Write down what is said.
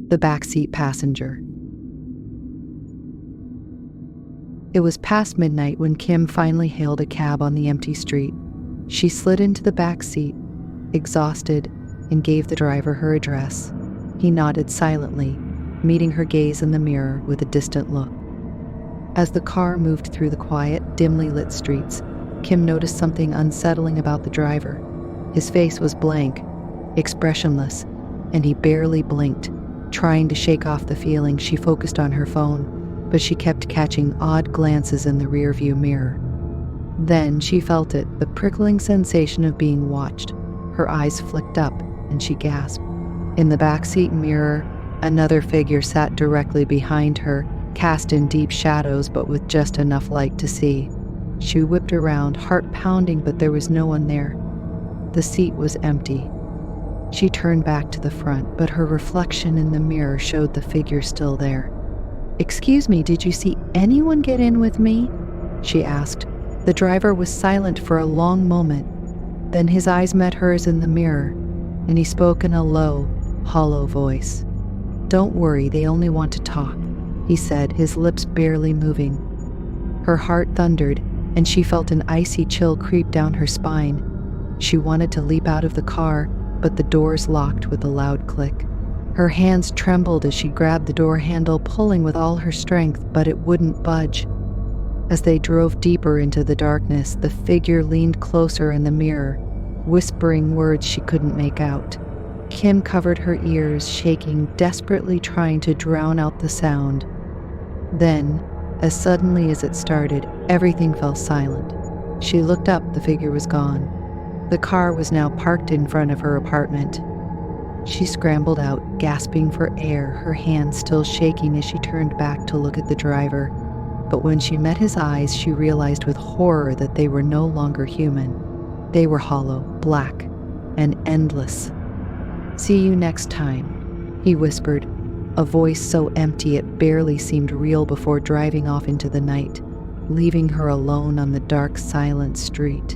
The backseat passenger. It was past midnight when Kim finally hailed a cab on the empty street. She slid into the back seat, exhausted, and gave the driver her address. He nodded silently, meeting her gaze in the mirror with a distant look. As the car moved through the quiet, dimly lit streets, Kim noticed something unsettling about the driver. His face was blank, expressionless, and he barely blinked. Trying to shake off the feeling, she focused on her phone, but she kept catching odd glances in the rearview mirror. Then she felt it, the prickling sensation of being watched. Her eyes flicked up, and she gasped. In the backseat mirror, another figure sat directly behind her, cast in deep shadows but with just enough light to see. She whipped around, heart pounding, but there was no one there. The seat was empty. She turned back to the front, but her reflection in the mirror showed the figure still there. "Excuse me, did you see anyone get in with me?" she asked. The driver was silent for a long moment. Then his eyes met hers in the mirror, and he spoke in a low, hollow voice. "Don't worry, they only want to talk," he said, his lips barely moving. Her heart thundered, and she felt an icy chill creep down her spine. She wanted to leap out of the car, but the doors locked with a loud click. Her hands trembled as she grabbed the door handle, pulling with all her strength, but it wouldn't budge. As they drove deeper into the darkness, the figure leaned closer in the mirror, whispering words she couldn't make out. Kim covered her ears, shaking, desperately trying to drown out the sound. Then, as suddenly as it started, everything fell silent. She looked up, the figure was gone. The car was now parked in front of her apartment. She scrambled out, gasping for air, her hands still shaking as she turned back to look at the driver. But when she met his eyes, she realized with horror that they were no longer human. They were hollow, black, and endless. "See you next time," he whispered, a voice so empty it barely seemed real before driving off into the night, leaving her alone on the dark, silent street.